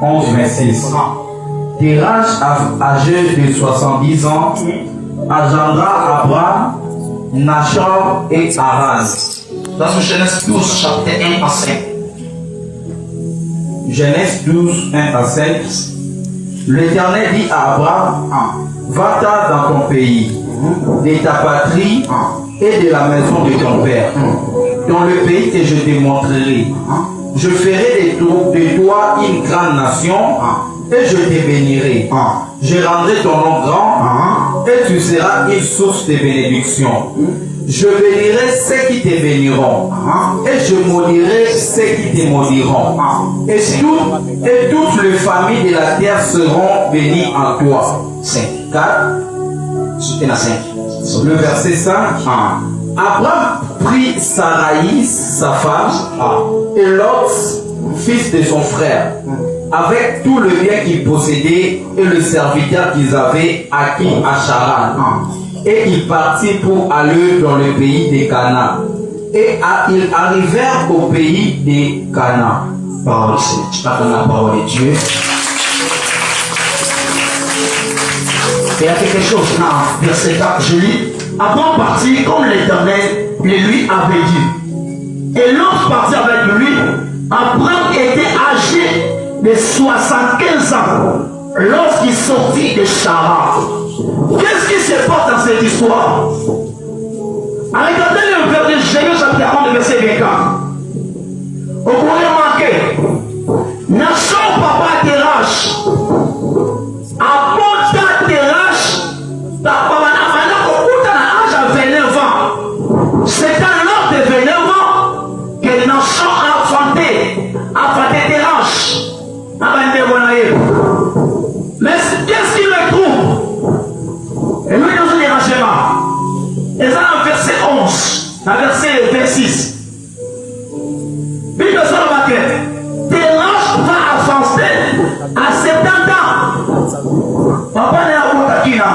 11, 26. Terach, âgé de 70 ans, engendra Abraham, Nachor et Haran. Dans Genèse 12, chapitre 1 à 5. Genèse 12, 1 à 5. L'Éternel dit à Abraham, va-t'en dans ton pays, de ta patrie et de la maison de ton père, dans le pays que je te montrerai. Je ferai de toi une grande nation et je te bénirai. Je rendrai ton nom grand et tu seras une source de bénédiction. Je bénirai ceux qui te béniront et je maudirai ceux qui te maudiront. Et toutes les familles de la terre seront bénies en toi. 5. 4. Le verset 5. Abraham prit Saraïs, sa femme, et Lot, fils de son frère, avec tout le bien qu'ils possédaient et le serviteur qu'ils avaient acquis à Charan. Et ils partirent pour aller dans le pays de Canaan. Et ils arrivèrent au pays de Canaan. Parole de Dieu. Tu parles la parole de Dieu. Il y a quelque chose dans verset 4, je lis. Abraham partit comme l'Éternel le lui avait dit. Et l'autre partit avec lui. Abraham était âgé de 75 ans lorsqu'il sortit de Charan. Qu'est-ce qui se passe dans cette histoire? Regardez le verset de Genèse chapitre 40, verset 24. Vous pourrez remarquer, Nachor papa Terach, apporta Terach, papa à 29 ans. C'est à l'heure de 29 ans que Nachor a affronté Terach. Mais qu'est-ce qu'il le trouve? Et nous dans un dérangement. Et ça dans verset 11, dans verset 26. Bible de Salomon, Terach va avancer à 70 ans. Papa n'est pas à qui là?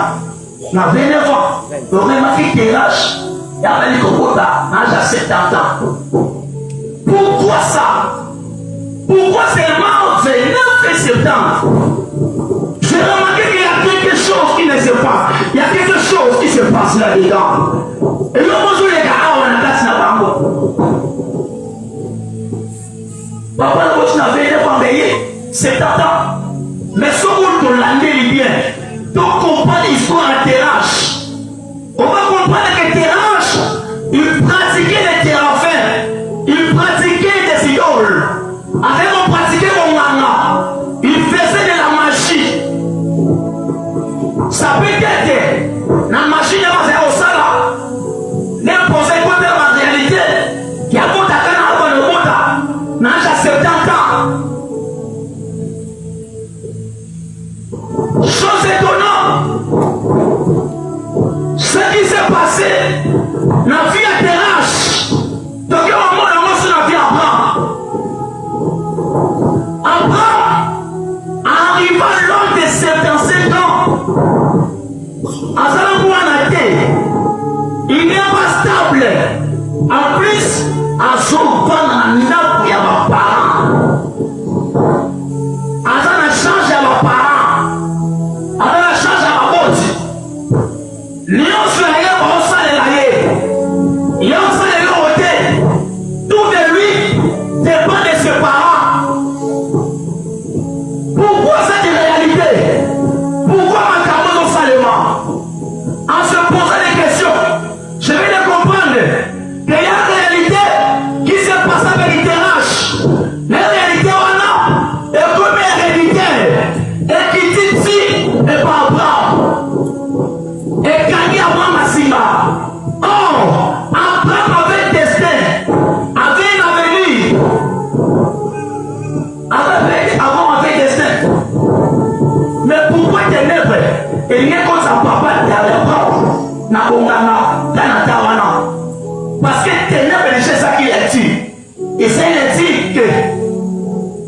Na 29 ans. Vous remarquez Terach, il a dit qu'on a âge à 70 ans. Pourquoi ça? Pourquoi seulement 29 et 70? J'ai remarqué qu'il y a quelque chose qui ne se passe. Il y a quelque chose qui se passe là-dedans. Et là, bonjour les gars, on a gâté la banque. Papa, tu n'avais pas payé 70 ans. Mais ce que tu l'as dit bien, tu comprends l'histoire de Terach. On va comprendre que Terach, il pratiquait les terraphins, il pratiquait des idoles. Avec on pratiquait mon manga, il faisait de la magie. Ça peut être la machine est au sala, l'imposé côté la réalité, qui a monté à Canada, le monde, n'a pas 70 ans. Chose étonnante, ce qui s'est passé, la vie à Terach, donc au moment où on a vu Abraham. Abraham arriva l'homme de 75 ans. Il n'est pas stable. En plus, à son bon il y a ma parent. À change à ma parent. À change à ma botte. Lion se rien pour ça les Lion se les côtés. Tout de lui dépend de ses parents. Pourquoi cette réalité? Pourquoi ma caméra salement? En se posant des questions, je vais les comprendre qu'il y a une réalité qui se passe avec Terach. La réalité on a est comme héréditaire et qui dit si et pas Abraham. Et quand il y a Abraham à Simba, oh, Abraham avait un destin, avait un avenir. Abraham avait un destin. Mais pourquoi ténèbres? Il n'y a comme ça papa derrière na bongana dans tawana. Parce que ténèbres c'est ça qui est dit. Et c'est le dit que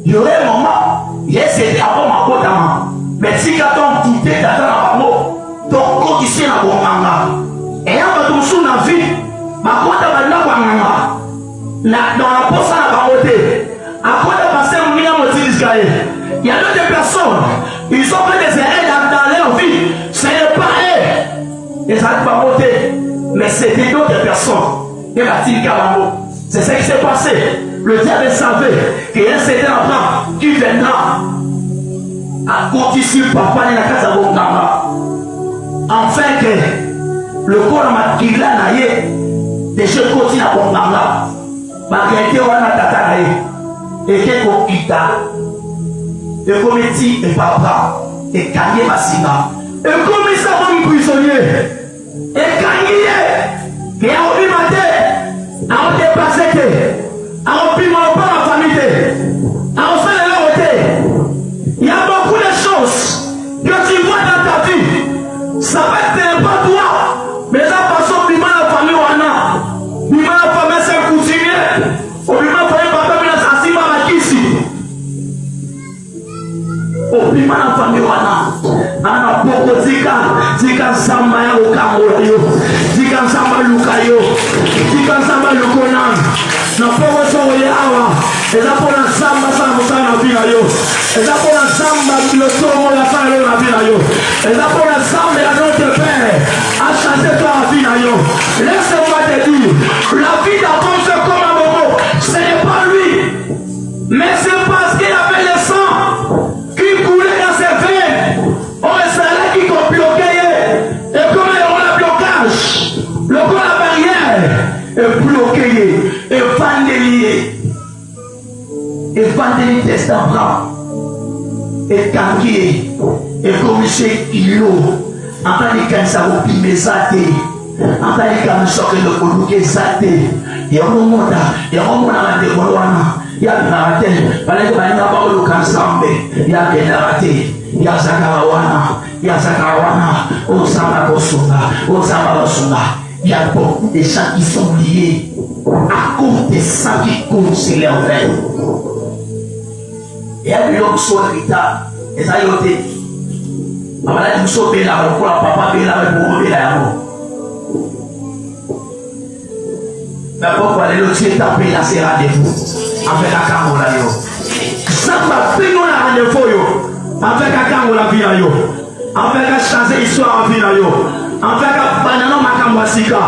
il y aurait un moment, il y a cédé avant ma côte à main. Mais si quand on doutait dans la mot, donc quand il s'est na bongana. Et on va tout sous la vie, ma côte à main dans la poche à la baroté. À côté de passer un million de tiscaï. Il y a d'autres personnes, ils ont fait des erreurs dans leur vie. Ce n'est pas eux. Ils n'arrivent pas à monter. Mais c'était d'autres personnes. C'est ce qui s'est passé. Le diable savait qu'il y a un certain Abraham qui viendra à continuer papa et la casa Bongama. Enfin que le corps de la naïe, des choses continuent à Bongama. Malgré on a tata naïe. Et que Kokita, et comme dit et papa, et Kanye Massina, et comme ça va prisonnier, et Kanye, qui a oublié ma tête, a dépassé, a oublié mon père, ma famille, a fait le côté. Il y a beaucoup de choses que tu vois dans ta vie. Ça va être pas toi, mais ça passe au piment la famille Wana. Piment la famille, c'est un coutumier. Au piment la famille, papa, mais ça s'y va à qui ici. Au piment la famille Wana. Ana poko zika samba ya ukamura yo. Zika samba luka yo. Zika samba lukonan. Na poko so ya awa. Eza pona samba sana vina yo. Eza pona samba le tomo la fa yo na vina yo. Eza pona samba ya notre père. A chanté toi la vina yo. Laisse-moi te dire, la vie d'Abraham c'est comme un bobo. Ce n'est pas lui, mais c'est parce qu'il avait le sang qui coulait dans ses veines. Oh, c'est là qui ont bloqué. Et comme il y a le blocage, le corps la barrière est bloqué. Et vandélié test d'Abraham. Et kangié. Et comme c'est kilo. En tant que ça vous pime ça. En tant que ça vous pime ça. Il y a un moment là. Il y a un moment là. Il y a un raté. Parce que il y a pas le ensemble. Il y a un raté. Il y a Zakawana. Il y a Zakawana. On s'en va Kosunga. Il y a beaucoup de gens qui sont liés à cause de ça qui coule sur leur veine. Et il y a des gens qui sont irritables. Et ça y est. Alors là, ils sont là, pour la papa, et là, pour le là. Mais pourquoi les autres sont tapés là, c'est rendez-vous avec la caméra là. Ça va payer la rendez-vous avec la caméra là. Avec la changer l'histoire en vie là. Avec la banane macambasika.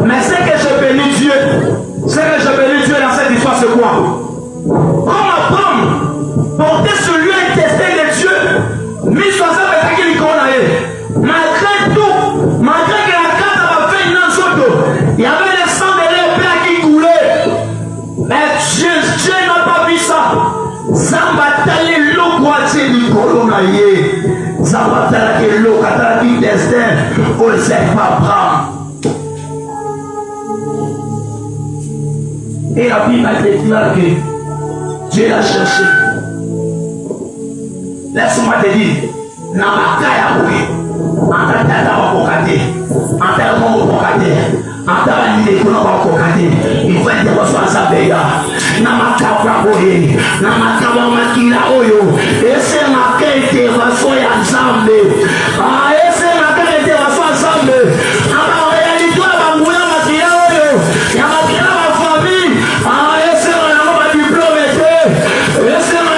Mais c'est que je bénis Dieu. C'est que je bénis Dieu dans cette histoire, c'est quoi? Comme Abraham porter sur lui un testé de Dieu. Mais ça va qu'il malgré tout, malgré que la carte avait fait une autre, il y avait le sang de leur père qui coulait. Mais Dieu n'a pas vu ça. Zambatale l'eau croisée du colonaïe. Zambatale l'eau katala du destin. On ne sait pas prendre. Et la Bible a déclaré que Dieu l'a cherché. Laisse-moi te dire, Namakaya Boué, Antata Wakokate, Antata Wakokate, Antata Nidekuna Wakokate, il faut être responsable. Namakabra Boué, Namakaba Makila Oyo, et c'est ma qualité, va soyer ensemble. Ah, et c'est ma qualité, va soyer ensemble. En réalité, va mourir Makila Oyo, il y a Makila ma famille. Ah, et c'est ma diplôme, et c'est ma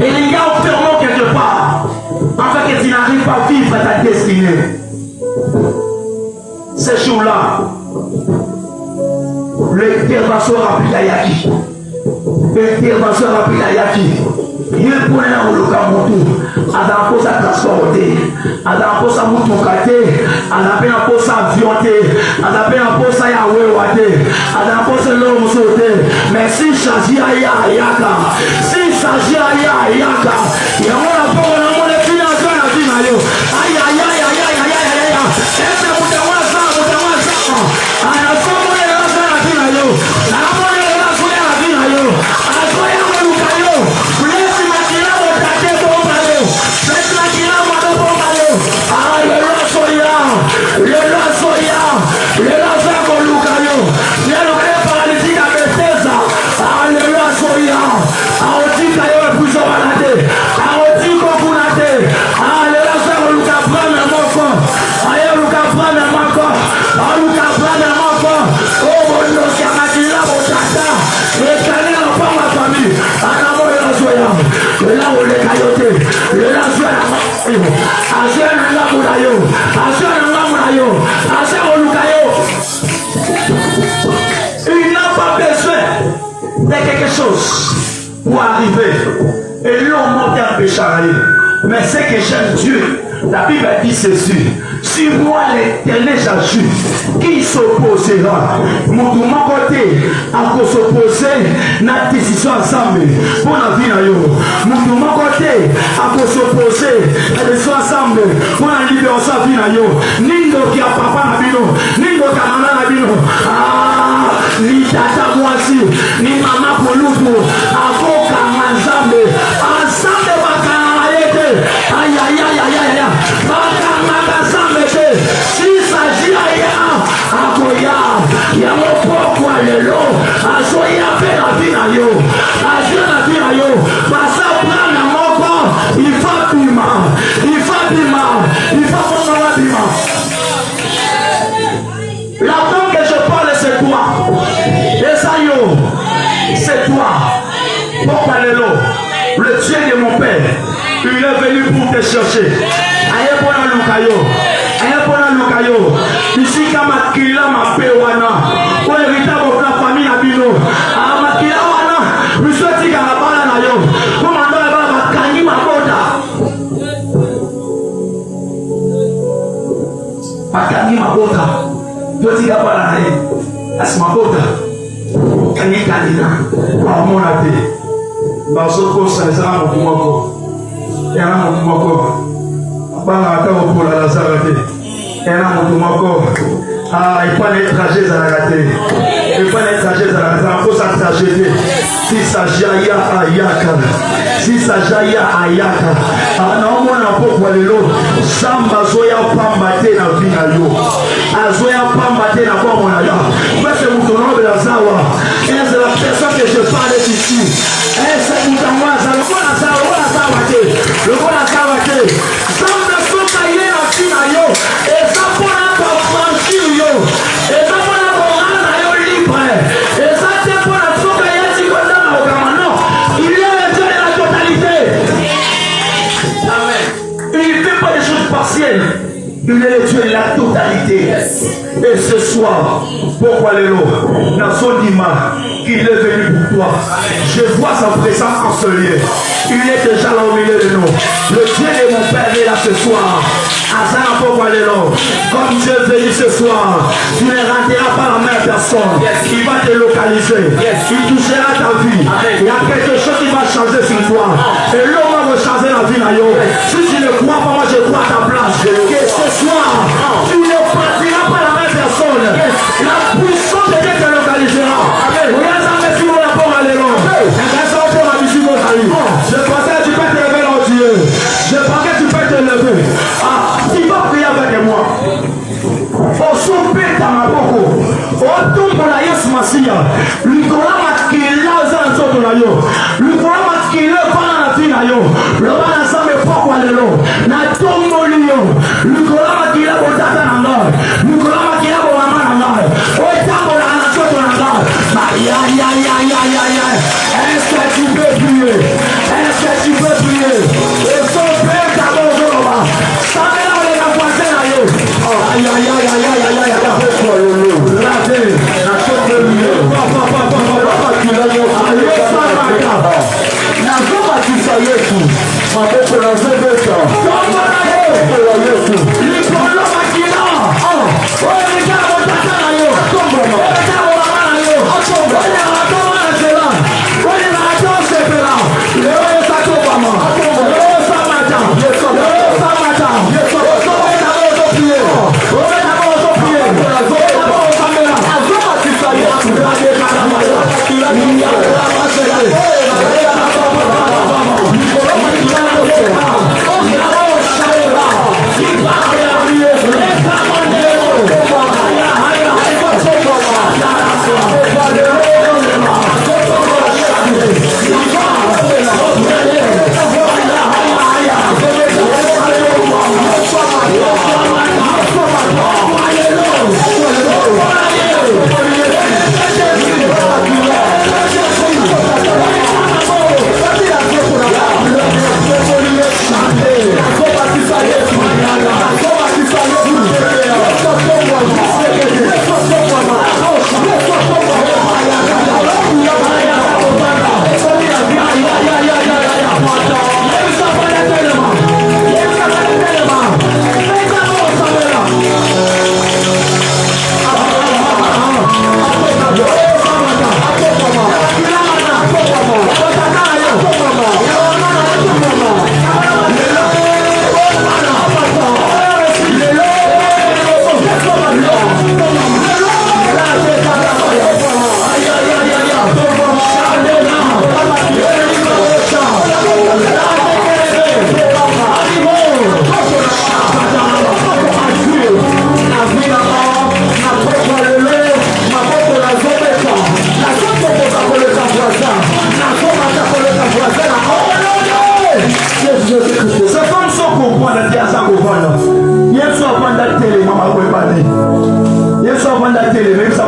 il y a enfermement quelque part, afin que tu n'arrives pas à vivre ta destinée. Ces jours-là, l'intervention rapide à Yaki. L'intervention rapide à Yaki. Il pour un Olokamotu, à la sa transporter, à la sa moutokate, à la peine à sa vionté, à la peine à sa yawewate, à la sa l'homme sauté. Mais s'il s'agit à Yaka, s'il s'agit à Yaka, il y a un rapport à mon financement à Dinayo. Aïe aïe aïe aïe aïe aïe aïe aïe. Est-ce que vous devez ça, Il n'a pas besoin de quelque chose pour arriver. Et l'homme monte un péché. Mais c'est que j'aime Dieu. La Bible dit ceci. Sur moi l'Éternel j'ajoute. Qui s'opposera? Mon côté, à s'opposer, la décision ensemble. Pour la vie, mon côté, à s'opposer, la décision ensemble. Pour la libération de la vie. Nindo qui a papa Nabino, Nindo qui a maman Nabino. Ah, ni tata moi aussi, ni maman pour l'autre. Avocat ensemble. Ensemble, aïe aïe aïe aïe aïe aïe. S'il s'agit à Koya, il y a mon propre lelo, à Soya fait la vie à yo, à Dieu la vie à yo, parce que prendre mon corps, il faut piment, il faut piment, il faut prendre la piment. La femme que je parle c'est toi, et ça yo, c'est toi, pourquoi lelo, le Dieu de mon père. Il est venu pour te chercher. Aïe pour la Lukayo. Aïe pour la Lukayo. Ici, comme Akila m'a fait wana. Pour éviter la famille Nabino. Ah, Makila wana. Je souhaite qu'il y a la balle à yo. Comment on va gagner ma bota? Pas gagner ma bota. Petit gars pas la haine. As ma bota. Gagner Kalina. Par mon avis. Basoko, ça sera mon pouvoir. Et un mot moko, banga ata au la lazarate. Et un mot moko, ah il pas les trajets à la rater. Il pas les trajets à la rater. Faut ça tragédie. Si ça jaillit à Yaka, si ça jaillit à Yaka, ah non moi n'a pas pour l'eau. Samba zoya pambate na vina yo. Azoya pambate na kwa mona yo. Mais c'est mon nom de la zawa. Et c'est la personne que je parle ici. Et c'est mon nom de la zawa. Le bon à Kawate, Samba Soka y est en China, et ça pour la franchir, et ça pour la rendre libre, et ça c'est pour la Soka y est si il est le Dieu de la totalité. Amen. Il ne fait pas des choses partielles, il est le Dieu de la totalité. Et ce soir, pourquoi les lots, dans son image, qu'il est venu pour toi. Je vois sa présence en ce lieu. Il est déjà là au milieu de nous. Le Dieu de mon Père est là ce soir. Azana pourquoi les lots. Comme Dieu est venu ce soir, tu ne renteras pas la même personne. Il va te localiser. Il touchera ta vie. Il y a quelque chose qui va changer sur toi. Et l'homme va changer la vie. Si tu ne crois pas, moi je crois à ta place. Que ce soir, tu ne partiras pas la même personne. La puissance de Dieu te localisera. Regarde ça, mais si on n'a pas les lots. Je pensais que tu peux te lever dans Dieu. Je pensais que tu peux te lever. Ah, tu vas prier avec moi. Au souper Tamaboko. Au tombe la Yes Massia. Le Coran qui est là aux autres là yo. Le Coran qui est là pendant la vie là yo. Le Coran ensemble pourquoi les lots. Na tombe lion. Le Coran qui est là pour tata nanga. Le Coran qui est là pour maman nanga. Au tambo la nation nanga. Aïe aïe aïe aïe aïe aïe. Est-ce que tu peux prier? Est-ce que tu peux prier? Et son père d'abord là. Ça met là les voisins là yo. Aïe aïe aïe aïe aïe aïe aïe aïe. Raté. La chose de mieux. Papa. Tu l'as eu. Aïe ça m'a. Na zoma tu sa Yesu. Ma boko na zebe ça. Zoma na yo. Yesu. Likolo makina.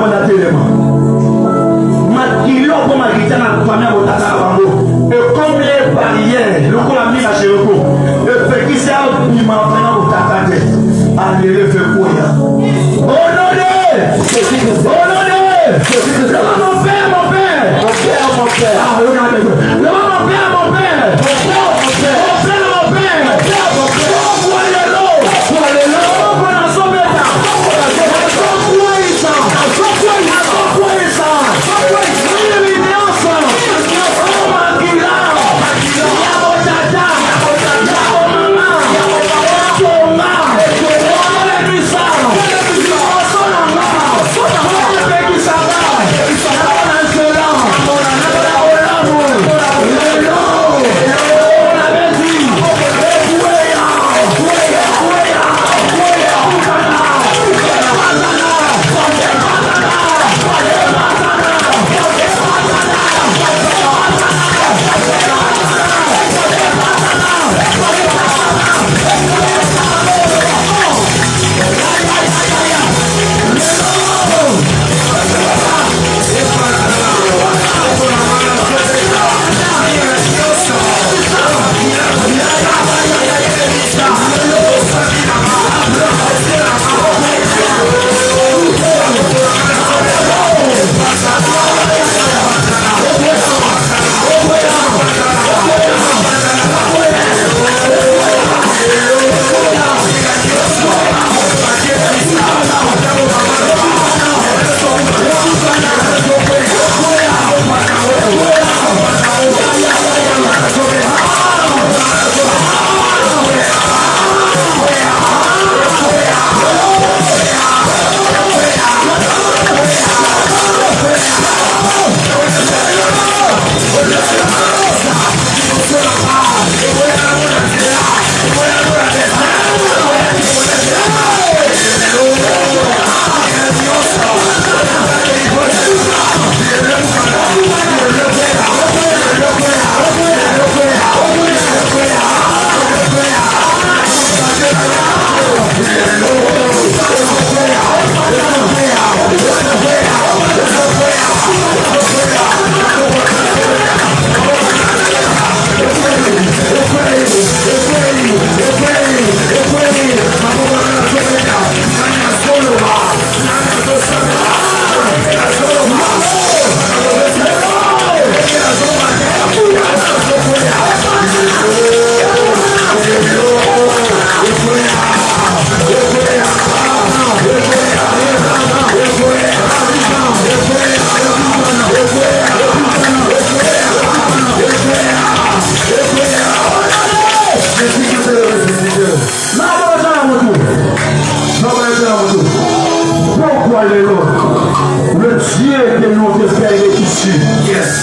mon élément. Ma kilo pour ma guitare na famille au tata bango. Et comme les barrières, le coup la mis à chez le coup. Et fait qui ça il m'a pris au tata tête. Allez fait quoi ya. Honoré! Honoré! Mon père, mon père! Mon père, mon père! Ah, regardez. Mon père, mon père! Mon père, mon père! Mon père, mon père! Mon père, mon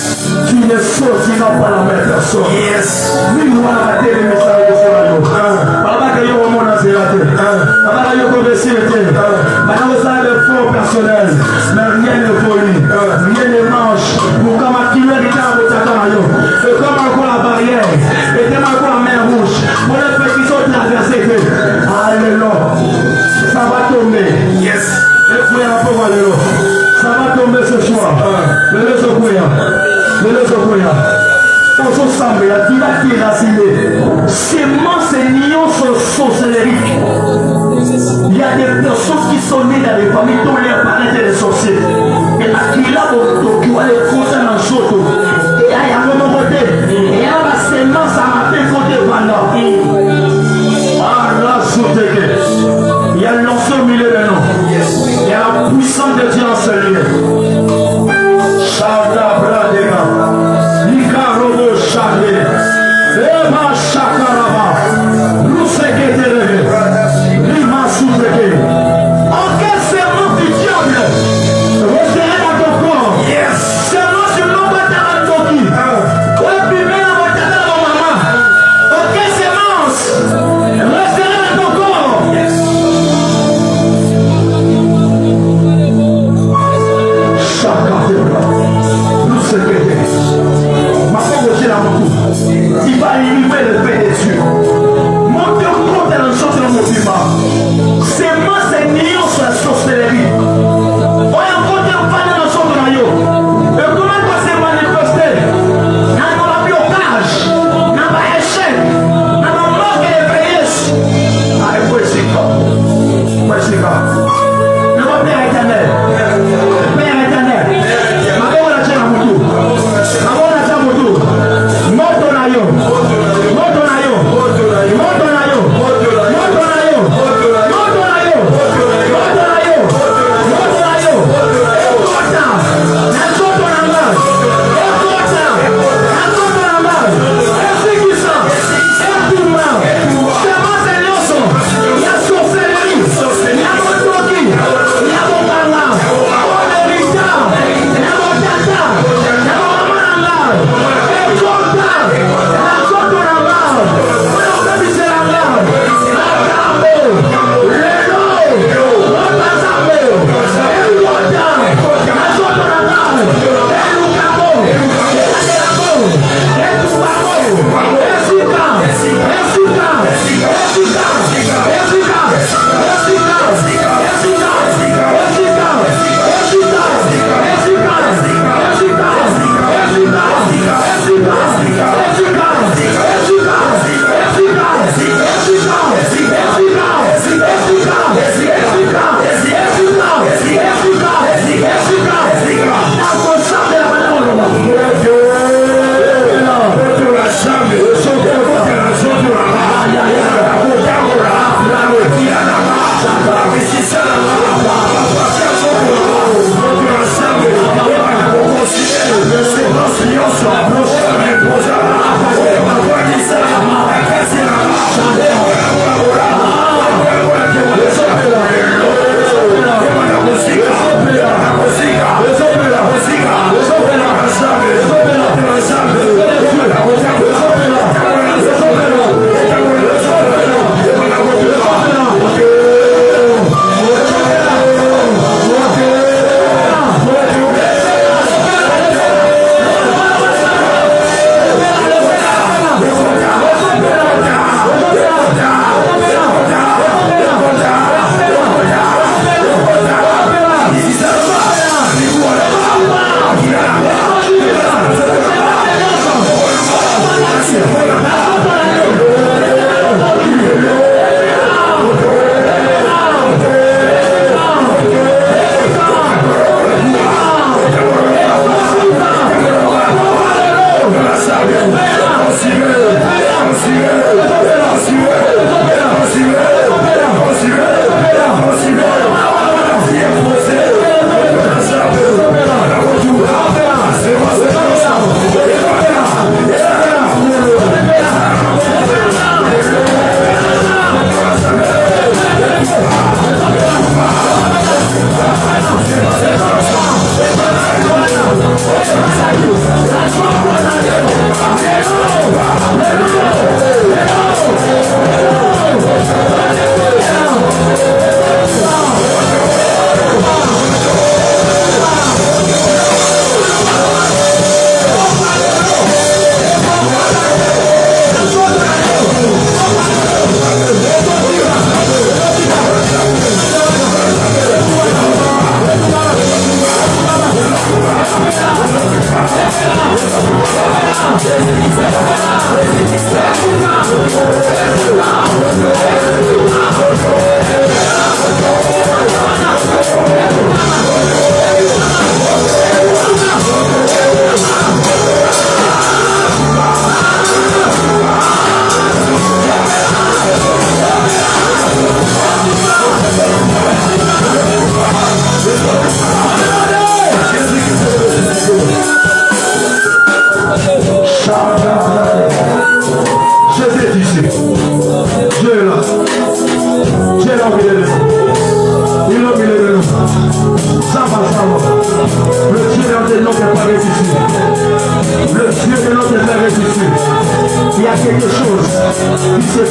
père!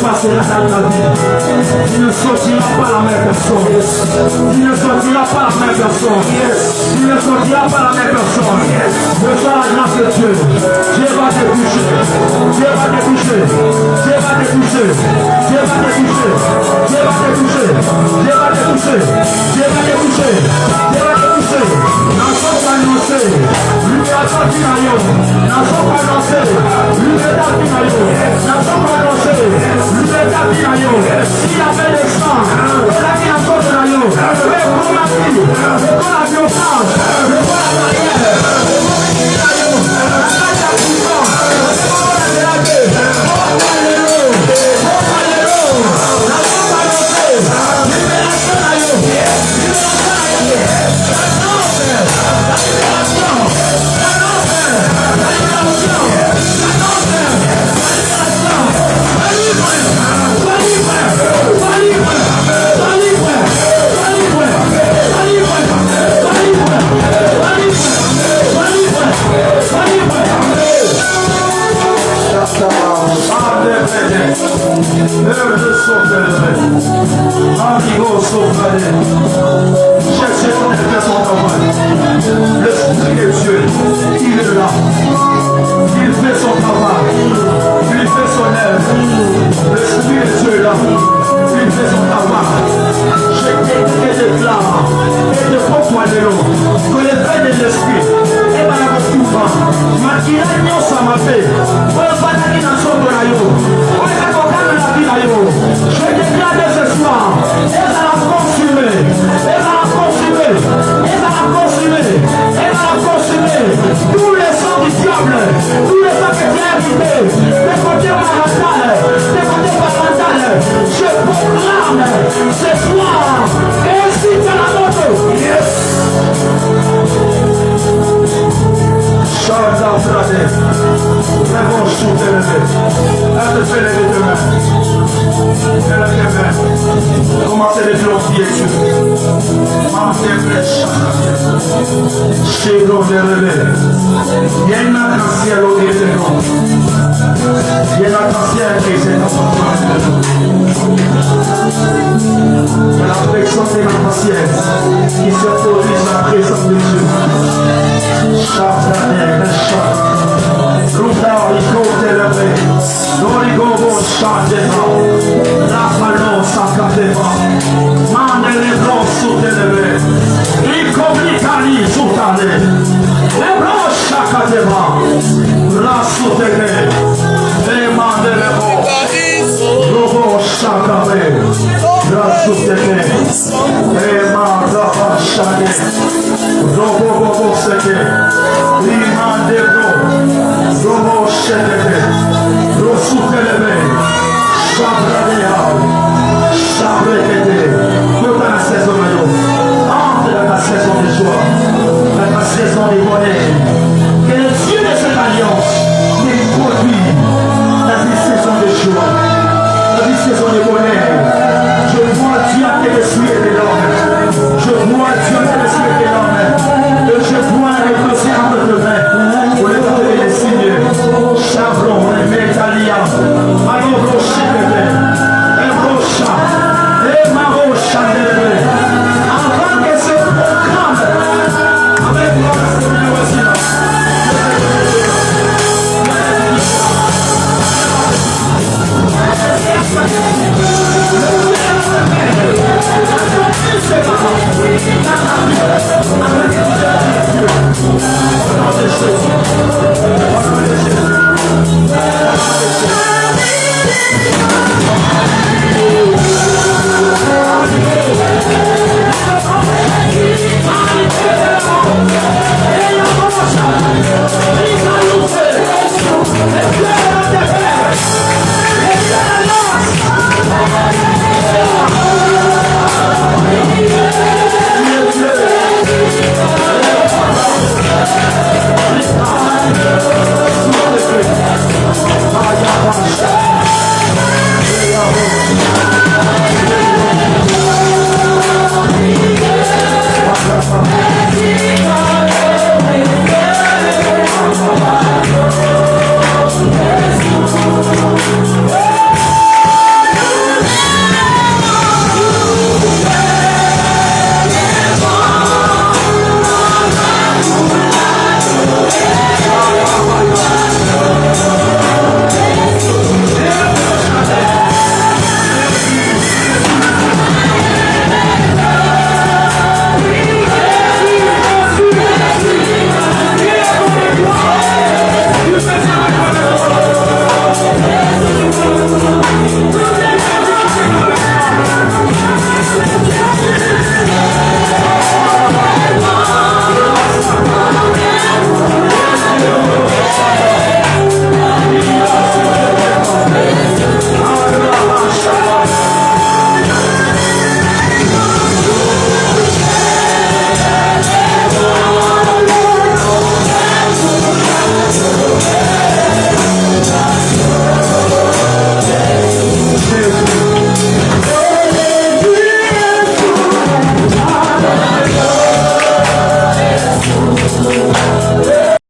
passera dans ta vie. Tu ne sortiras pas la même personne. Tu ne sortiras pas la même personne. Tu ne sortiras pas la même personne. Reçois la grâce de Dieu. Dieu va te toucher. Dieu va te toucher. Dieu va te toucher. Dieu va te toucher. Dieu va te toucher. Dieu va te toucher. Dieu va te toucher. Dieu va te toucher. Nous sommes annoncés. Lui a sorti à Yo. Nous sommes annoncés. Lui est sorti à Yo. Nous sommes annoncés. Lui est sorti à Yo. Il a fait des sang. Il a mis un corps de la Yo. Le prend la vie. Le prend la violence. Le prend la barrière. Le prend la Yo. La taille à puissance. Le prend la délaguée. Cherchez ton esprit son travail. L'Esprit de Dieu, il est là. Il fait son travail. Il fait son œuvre. L'Esprit de Dieu est là. Il fait son travail. Je déclare et de comprendre que le fait de l'Esprit est dans la souvent. Maquillage ça m'a fait. Je déclare ce soir, elle va la consumer, elle va la consumer, elle va la consumer, elle va la consumer. Tous les sangs du diable, tous les sangs que tu as invités, des côtés parentales, des côtés parentales, je proclame ce soir, ainsi que la moto. Yes. Charles Andrade, nous avons shooté le nez. Elle te fait les deux mains. Elle a fait main. Commencez les glorifier Dieu. Mantez chez l'eau de relais. Il y a une arc-en-ciel au lieu de nous. Il y a une arc-en-ciel qui est la présence de l'arc-en-ciel qui se produit dans la présence de Dieu. Chardonnay, le chat. Routard, il compte élevé. L'origobo, chardonnay. La falon, sacadéva. Mande les blancs sous élevé. Il complique à lui, sous talé. Les blancs, chacadéva. La sous élevé. Et mande les blancs. Robo, chacadé. La sous élevé. Et mande la chadé. Robo, bobo, séqué. L'imam des blancs. Robo, chadé. Robo, chadé. Chabradéa. Chabrékété.